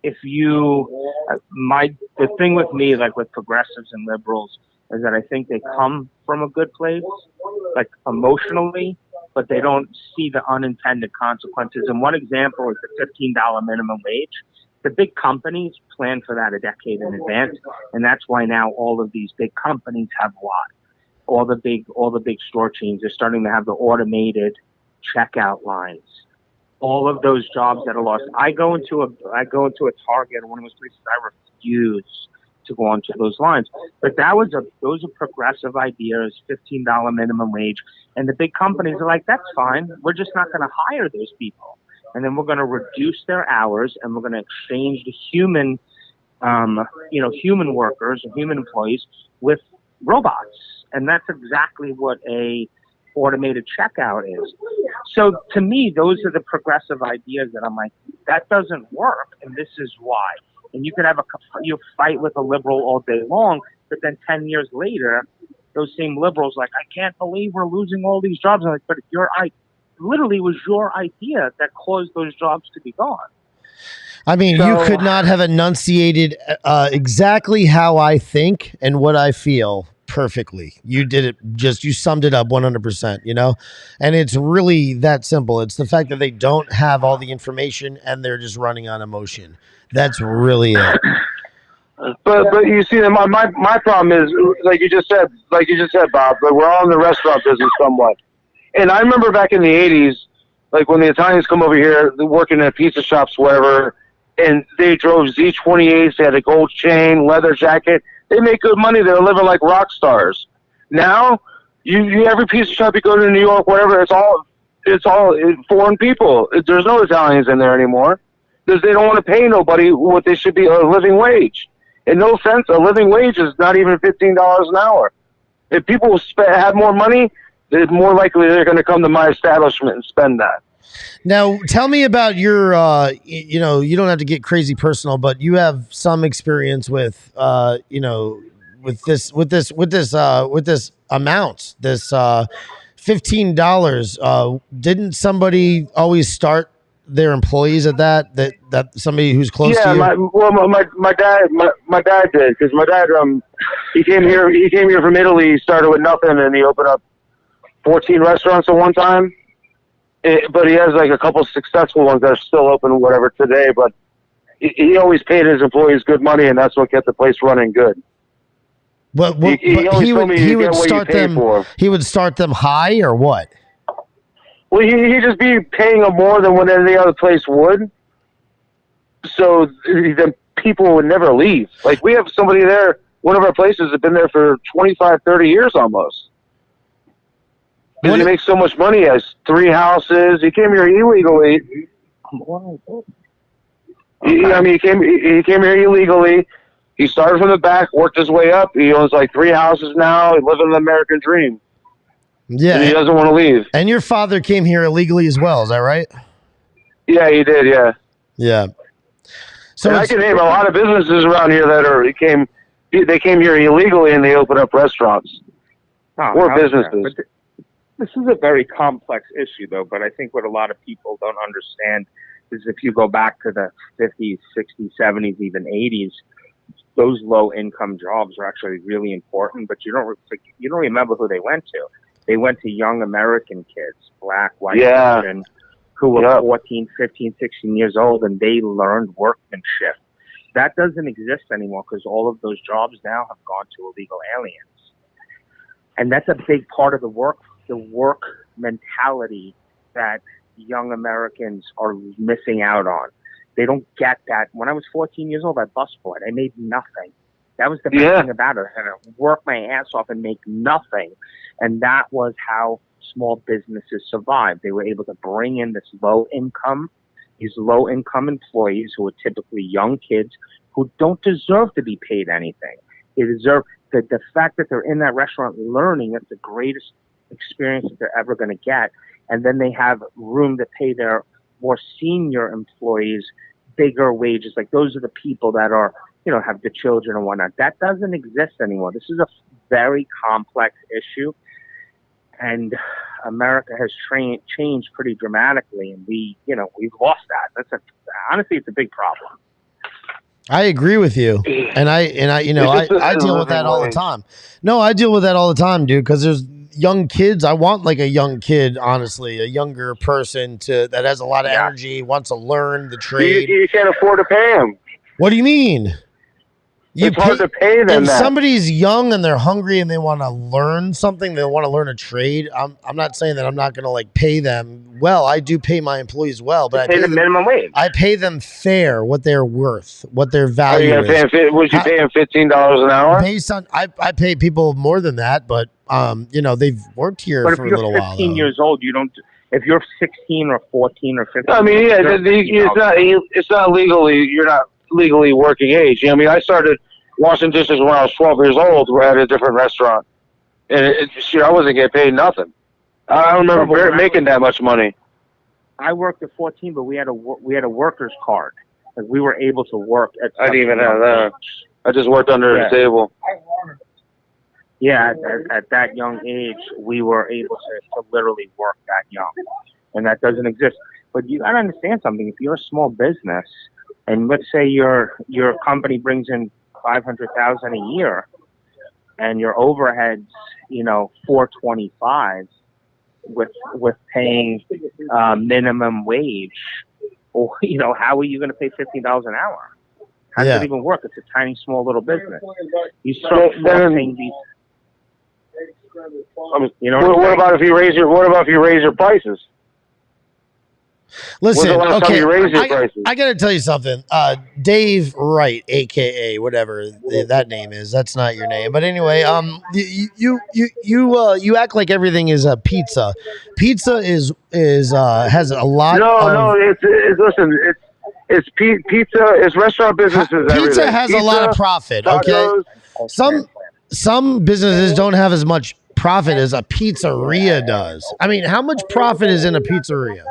if the thing with me, with progressives and liberals, is that I think they come from a good place, emotionally, but they don't see the unintended consequences. And one example is the $15 minimum wage. The big companies plan for that a decade in advance, and that's why now all of these big companies have what? All the big store chains are starting to have the automated checkout lines. all of those jobs that are lost. I go into a Target or one of those places. I refuse to go onto those lines. But those are progressive ideas, $15 minimum wage, and the big companies are like, that's fine. We're just not going to hire those people, and then we're going to reduce their hours, and we're going to exchange the human workers and human employees with robots, and that's exactly what a automated checkout is. So to me, those are the progressive ideas that I'm like, that doesn't work, and this is why. And you could have you fight with a liberal all day long, but then 10 years later, those same liberals like, I can't believe we're losing all these jobs. I'm like, but literally was your idea that caused those jobs to be gone. I mean, you could not have enunciated exactly how I think and what I feel perfectly. You did it, you summed it up 100%, you know? And it's really that simple. It's the fact that they don't have all the information and they're just running on emotion. That's really it. But you see, my problem is, like you just said, Bob, but we're all in the restaurant business somewhat. And I remember back in the 80s, like when the Italians come over here, working at pizza shops, wherever, and they drove Z28s, they had a gold chain, leather jacket. They make good money. They're living like rock stars. Now, you every pizza shop you go to in New York, whatever, it's all foreign people. There's no Italians in there anymore because they don't want to pay nobody what they should be a living wage. And no offense, a living wage is not even $15 an hour. If people have more money, it's more likely they're going to come to my establishment and spend that. Now, tell me about your, you don't have to get crazy personal, but you have some experience with, with this amount, this $15. Didn't somebody always start their employees at that somebody who's close to you? My dad did, because my dad he came here from Italy. He started with nothing, and he opened up 14 restaurants at one time. But he has like a couple of successful ones that are still open, whatever, today. But he always paid his employees good money, and that's what kept the place running good. But he would start them high, or what? Well, he'd just be paying them more than what any other place would. So then people would never leave. Like, we have somebody there, one of our places has been there for 25, 30 years almost. Because he makes so much money. He has 3 houses. He came here illegally. He came here illegally. He started from the back, worked his way up. He owns like 3 houses now. He lives in the American dream. Yeah. And he doesn't want to leave. And your father came here illegally as well, is that right? Yeah, he did, yeah. Yeah. So I can name a lot of businesses around here that they came here illegally and they opened up restaurants. Or businesses. Yeah. This is a very complex issue, though, but I think what a lot of people don't understand is if you go back to the 50s, 60s, 70s, even 80s, those low-income jobs are actually really important, but you don't remember who they went to. They went to young American kids, black, white, Asian, who were 14, 15, 16 years old, and they learned workmanship. That doesn't exist anymore because all of those jobs now have gone to illegal aliens. And that's a big part of the work mentality that young Americans are missing out on. They don't get that. When I was 14 years old, I busboyed. I made nothing. That was the best thing about it. I had to work my ass off and make nothing. And that was how small businesses survived. They were able to bring in these low-income employees who are typically young kids who don't deserve to be paid anything. They deserve the fact that they're in that restaurant learning. That's the greatest experience that they're ever going to get. And then they have room to pay their more senior employees bigger wages. Like, those are the people that are, have the children and whatnot. That doesn't exist anymore. This is a very complex issue, and America has changed pretty dramatically, and we've lost that. Honestly, it's a big problem. I agree with you, and I deal with that all the time. No, I deal with that all the time, dude. Because there's young kids. I want like a young kid, honestly, a younger person that has a lot of energy, wants to learn the trade. You can't afford to pay him. What do you mean? It's hard to pay them if that. somebody's young and they're hungry and they want to learn something, they want to learn a trade. I'm not saying that I'm not going to like pay them well. I do pay my employees well, but I pay the minimum wage. I pay them fair, what they're worth, what their value is. Would you pay them $15 an hour? Based on, I pay people more than that, but they've worked here for a little while. But if you're 15 years old, you don't. If you're 16 or 14 or 15, I mean, yeah, it's not legally. You're not legally working age. I mean, I started washing dishes when I was 12 years old. We're at a different restaurant, and I wasn't getting paid nothing. I don't remember making that much money. I worked at 14, but we had a worker's card. Like we were able to work at. I didn't even have that. I just worked under the table. Yeah, at that young age, we were able to literally work that young, and that doesn't exist. But you gotta understand something. If you're a small business, and let's say your company brings in $500,000 a year, and your overheads, $425, with paying minimum wage, or how are you going to pay $15 an hour? How does it even work? It's a tiny, small little business. You start paying these. What about if you raise your prices? Listen, okay, prices? I got to tell you something. Daave Write, aka whatever that name is. That's not your name, but anyway, you act like everything is a pizza. Pizza is has a lot. It's pizza. It's restaurant businesses. Pizza has a lot of profit. Tacos, okay, some businesses don't have as much profit as a pizzeria does. I mean, how much profit is in a pizzeria?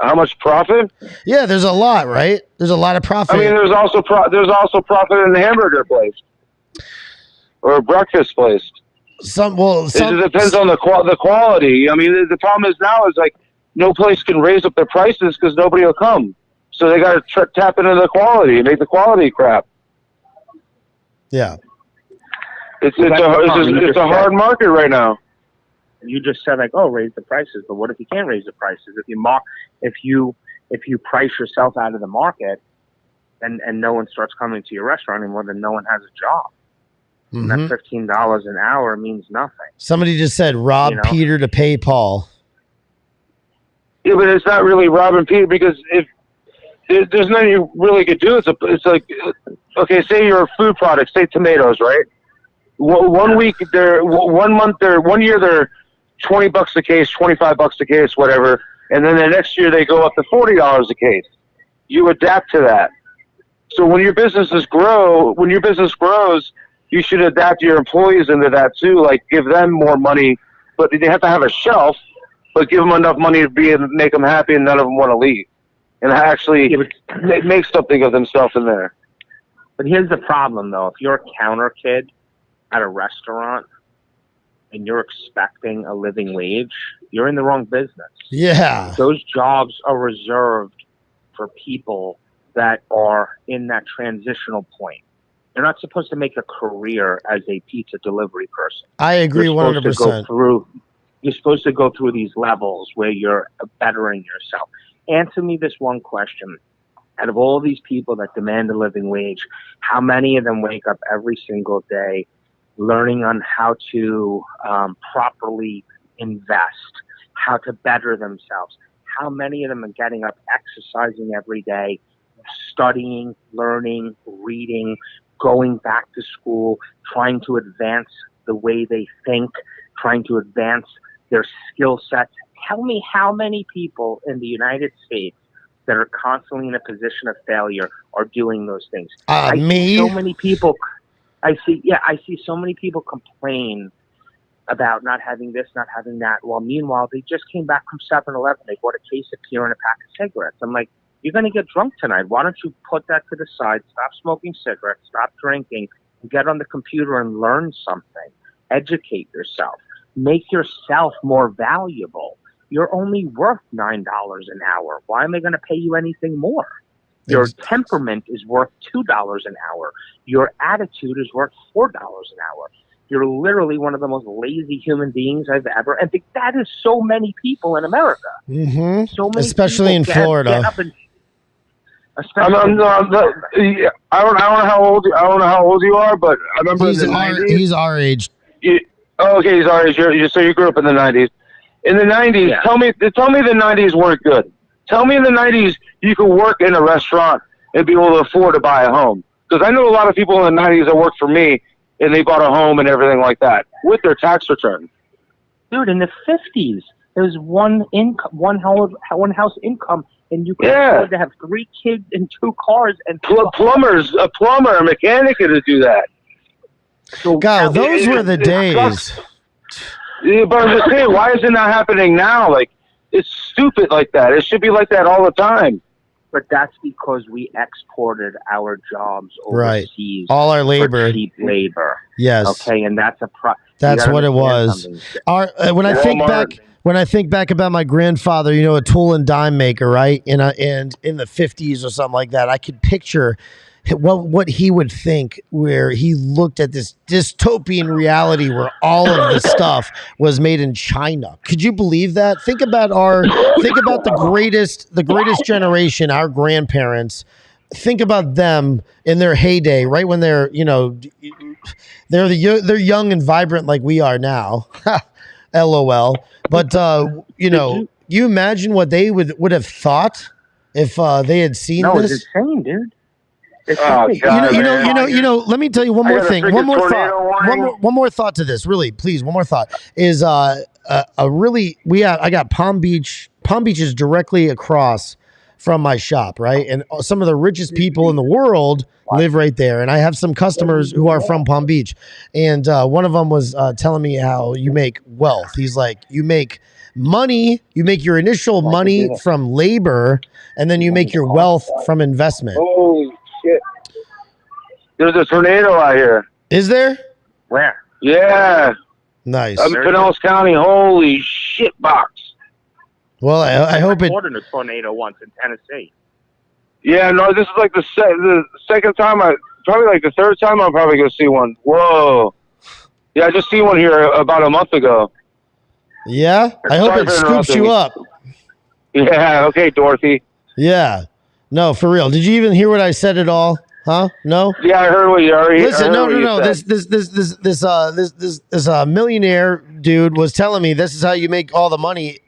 How much profit? Yeah, there's a lot, right? There's a lot of profit. I mean, there's also profit in the hamburger place or a breakfast place. It depends on the quality. I mean, the problem is now is like no place can raise up their prices because nobody will come. So they got to tap into the quality and make the quality crap. Yeah, it's a hard market right now. You just said like, oh, raise the prices, but what if you can't raise the prices? If you price yourself out of the market, and no one starts coming to your restaurant anymore, then no one has a job. Mm-hmm. And that $15 an hour means nothing. Somebody just said rob Peter to pay Paul. Yeah, but it's not really robbing Peter because if there's nothing you really could do. It's like, okay, say you're a food product, say tomatoes, right? 1 week they're 1 month they're 1 year they're $20 a case, $25 a case, whatever, and then the next year they go up to $40 a case. You adapt to that. So when your business grows, you should adapt your employees into that too. Like give them more money, but they have to have a shelf, but give them enough money to make them happy, and none of them want to leave, and actually make something of themselves in there. But here's the problem, though: if you're a counter kid at a restaurant and you're expecting a living wage, you're in the wrong business. Yeah. Those jobs are reserved for people that are in that transitional point. You're not supposed to make a career as a pizza delivery person. I agree 100%. You're supposed to go through these levels where you're bettering yourself. Answer me this one question. Out of all these people that demand a living wage, how many of them wake up every single day learning on how to properly invest, how to better themselves? How many of them are getting up, exercising every day, studying, learning, reading, going back to school, trying to advance the way they think, trying to advance their skill sets? Tell me how many people in the United States that are constantly in a position of failure are doing those things. Me. So many people. I see so many people complain about not having this, not having that. Well, meanwhile, they just came back from 7-Eleven. They bought a case of beer and a pack of cigarettes. I'm like, you're going to get drunk tonight. Why don't you put that to the side, stop smoking cigarettes, stop drinking, and get on the computer and learn something. Educate yourself. Make yourself more valuable. You're only worth $9 an hour. Why am I going to pay you anything more? Your temperament is worth $2 an hour. Your attitude is worth $4 an hour. You're literally one of the most lazy human beings I've ever. And that is so many people in America. Mm-hmm. So many, especially in Florida. I don't know how old you are, but I remember He's in the our 90s. he's our age. Okay, he's our age. So you grew up in the 90s. In the 90s, Yeah. tell me the 90s weren't good. Tell me in the 90s you could work in a restaurant and be able to afford to buy a home. Because I know a lot of people in the 90s that worked for me, and they bought a home and everything like that with their tax return. Dude, in the 50s, there was one house income, and you could afford to have 3 kids and 2 cars and a plumber, a mechanic could do that. So God, those were the days. Yeah, but I'm just saying, why isn't that happening now? Like, it's stupid like that. It should be like that all the time. But that's because we exported our jobs Right. overseas. All our labor. For cheap labor. Yes. Okay, and that's That's what it was. When I think back about my grandfather, a tool and dime maker, right? And in the 50s or something like that, I could picture what he would think, where he looked at this dystopian reality where all of the stuff was made in China. Could you believe that? Think about the greatest generation, our grandparents. Think about them in their heyday, right when they're young and vibrant like we are now. LOL. But you imagine what they would have thought if they had seen this? No, it's insane, dude. God, let me tell you one more thing. One more thought to this. Really, please, one more thought is I got Palm Beach. Palm Beach is directly across from my shop, right? And some of the richest people in the world live right there. And I have some customers who are from Palm Beach. And one of them was telling me how you make wealth. He's like, you make money, you make your initial money from labor, and then you make your wealth from investment. Holy shit. There's a tornado out here. Is there? Where? Yeah. Nice. I'm in Pinellas County. Holy shit box. Well, I hope it. I in a tornado once in Tennessee. Yeah, no, this is like the second time. Probably like the third time I'm probably gonna see one. Whoa. Yeah, I just seen one here about a month ago. Yeah, I hope it scoops you up. Yeah. Okay, Dorothy. Yeah. No, for real. Did you even hear what I said at all? Huh? No. Yeah, I heard what you already. Listen, no. This millionaire dude was telling me this is how you make all the money.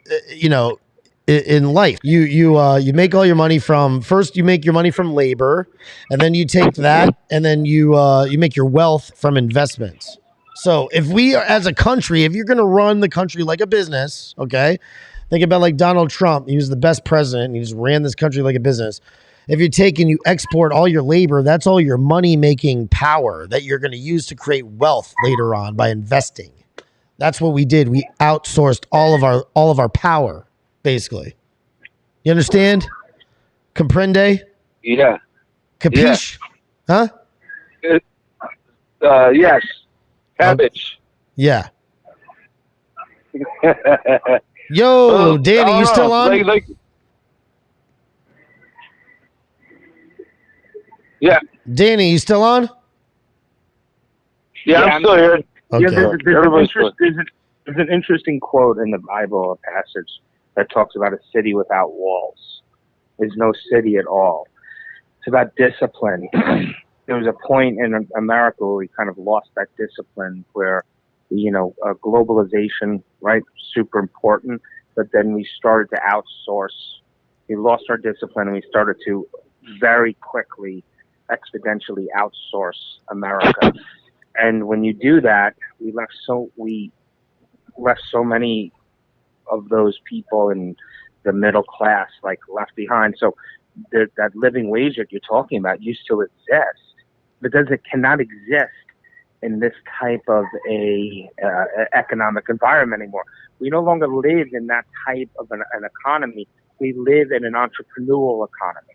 In life, you make all your money from you make your money from labor, and then you take that, and then you make your wealth from investments. So if we, as a country, if you're going to run the country like a business, okay, think about like Donald Trump. He was the best president. And he just ran this country like a business. If you take and you export all your labor, that's all your money-making power that you're going to use to create wealth later on by investing. That's what we did. We outsourced all of our power, basically. You understand? Comprende? Yeah. Capiche? Yeah. Huh? Yes. Cabbage. Yeah. Yo, Danny, you still on? Yeah. Danny, you still on? Yeah, I'm still here. Okay. Yeah, there's an interesting quote in the Bible, a passage that talks about a city without walls. There's no city at all. It's about discipline. There was a point in America where we kind of lost that discipline where, globalization, right, super important, but then we started to outsource. We lost our discipline and we started to very quickly, exponentially outsource America. And when you do that, we left so many of those people in the middle class left behind. So that living wage that you're talking about used to exist, but it cannot exist in this type of a economic environment anymore. We no longer live in that type of an economy. We live in an entrepreneurial economy.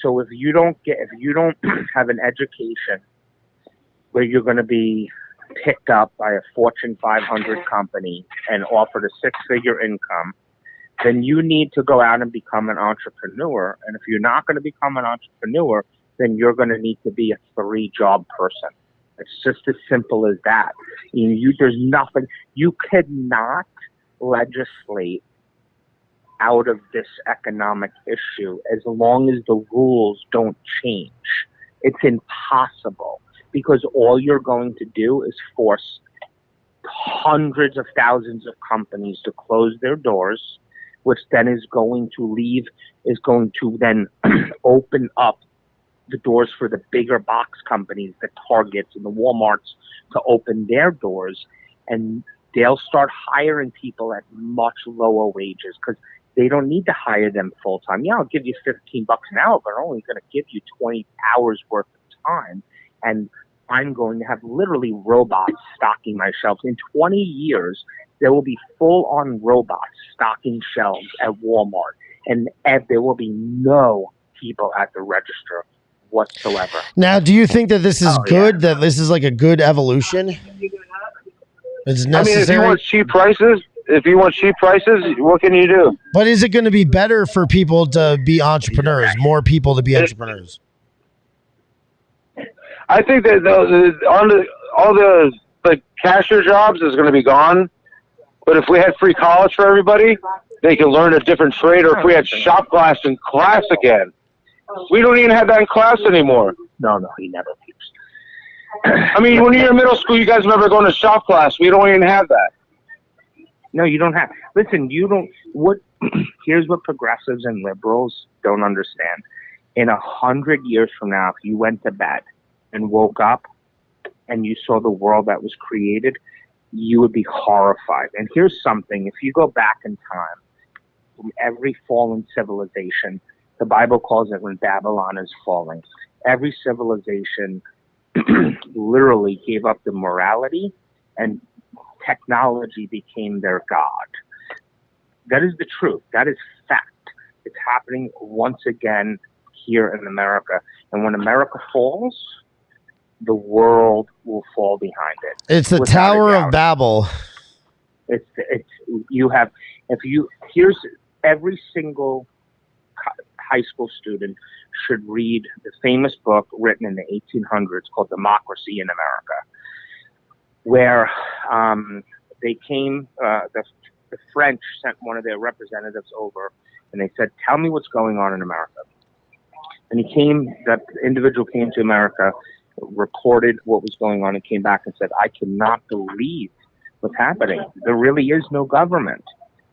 So if you don't have an education where you're going to be picked up by a Fortune 500 company and offered a 6-figure income, then you need to go out and become an entrepreneur. And if you're not going to become an entrepreneur, then you're going to need to be a 3-job person. It's just as simple as that. There's nothing. You cannot legislate out of this economic issue as long as the rules don't change. It's impossible, because all you're going to do is force hundreds of thousands of companies to close their doors, which then is going to then open up the doors for the bigger box companies, the Targets and the Walmarts, to open their doors, and they'll start hiring people at much lower wages because they don't need to hire them full time. Yeah, I'll give you $15 an hour, but I'm only going to give you 20 hours worth of time, and I'm going to have literally robots stocking my shelves. In 20 years, there will be full-on robots stocking shelves at Walmart, and there will be no people at the register whatsoever. Now, do you think that this is good? Yeah. That this is like a good evolution? It's necessary. I mean, if you want cheap prices, what can you do? But is it going to be better for people to be entrepreneurs? More people to be entrepreneurs? I think that all the cashier jobs is going to be gone. But if we had free college for everybody, they could learn a different trade. Or if we had shop class in class again, we don't even have that in class anymore. No, he never teaches. I mean, when you're in middle school, you guys remember going to shop class. We don't even have that. No, you don't have. Listen, you don't. Here's what progressives and liberals don't understand. In 100 years from now, if you went to bed and woke up and you saw the world that was created, you would be horrified. And here's something. If you go back in time, from every fallen civilization, the Bible calls it when Babylon is falling. Every civilization literally gave up the morality, and technology became their god. That is the truth. That is fact. It's happening once again here in America. And when America falls, the world will fall behind it. It's the Tower of Babel. Here's every single high school student should read the famous book written in the 1800s called Democracy in America, where the French sent one of their representatives over, and they said, "Tell me what's going on in America." And that individual came to America, reported what was going on, and came back and said, "I cannot believe what's happening. There really is no government.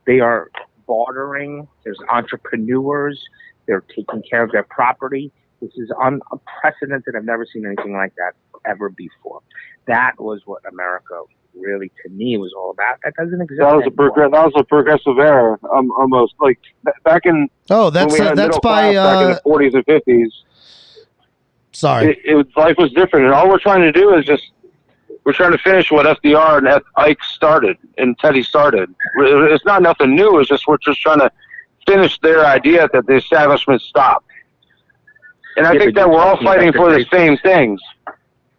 They are bartering. There's entrepreneurs. They're taking care of their property. This is unprecedented. I've never seen anything like that ever before." That was what America really, to me, was all about. That doesn't exist. That was a progressive era, almost like back in. Oh, that's by back in the 40s and 50s. Sorry, life was different, and all we're trying to do is we're trying to finish what FDR and Ike started and Teddy started. It's not nothing new. It's just we're just trying to finish their idea that the establishment stopped. And I think that we're all fighting for the same things.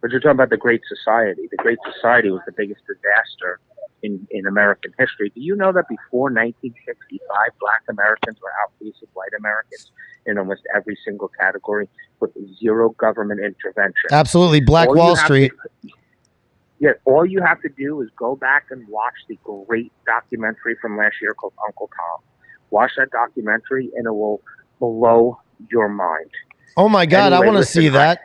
But you're talking about the Great Society. The Great Society was the biggest disaster in American history. Do you know that before 1965, Black Americans were outpacing white Americans in almost every single category with zero government intervention? Absolutely. Black Wall Street. All you have to do is go back and watch the great documentary from last year called Uncle Tom. Watch that documentary, and it will blow your mind. Oh, my God. Anyway, I want to see that.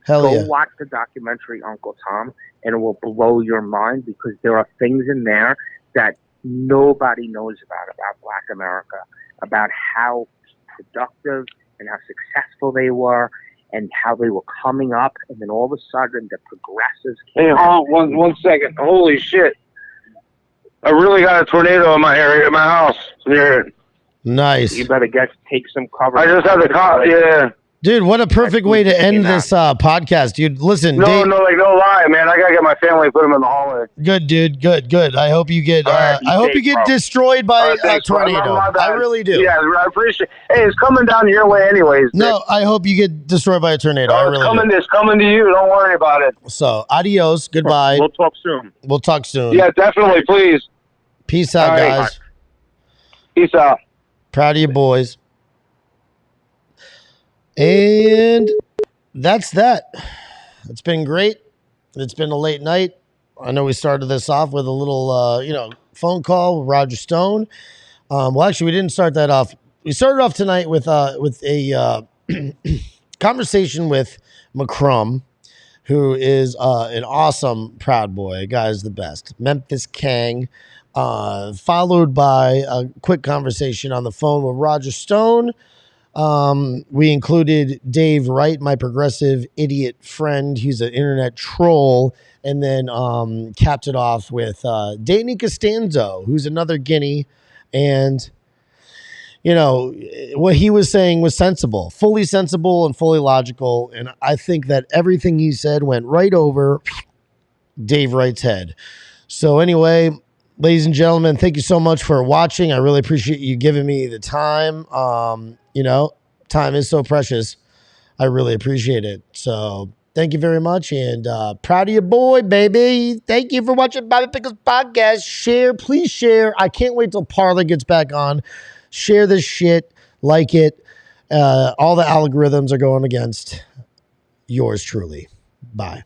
Hell yeah. Go watch the documentary Uncle Tom, and it will blow your mind, because there are things in there that nobody knows about Black America, about how productive and how successful they were and how they were coming up. And then all of a sudden, the progressives came out. One second. Holy shit. I really got a tornado in my area, in my house. Here. Nice. You better take some cover. I just had the yeah. Dude, what a perfect way to end this podcast, dude. Listen, no lie, man. I gotta get my family, put them in the hallway. Good, dude. Good. I hope you get. I hope you get destroyed by a tornado. I really do. Yeah, I appreciate. Hey, it's coming down your way, anyways. No, I hope you get destroyed by a tornado. I really do. It's coming to you. Don't worry about it. So, adios. Goodbye. We'll talk soon. Yeah, definitely. Please. Peace out, guys. Peace out. Proud of you, boys. And that's that. It's been great. It's been a late night. I know we started this off with a little, phone call with Roger Stone. Well, actually, we didn't start that off. We started off tonight with a conversation with McCrum, who is an awesome Proud Boy. Guy is the best. Memphis Kang, followed by a quick conversation on the phone with Roger Stone. We included Daave Write, my progressive idiot friend. He's an internet troll. And then capped it off with Danny Costanzo, who's another guinea. And, what he was saying was fully sensible and fully logical. And I think that everything he said went right over Daave Wright's head. So anyway, ladies and gentlemen, thank you so much for watching. I really appreciate you giving me the time. Time is so precious. I really appreciate it. So thank you very much. And proud of your boy, baby. Thank you for watching Bobby Pickles Podcast. Share, please share. I can't wait till Parler gets back on. Share this shit. Like it. All the algorithms are going against yours truly. Bye.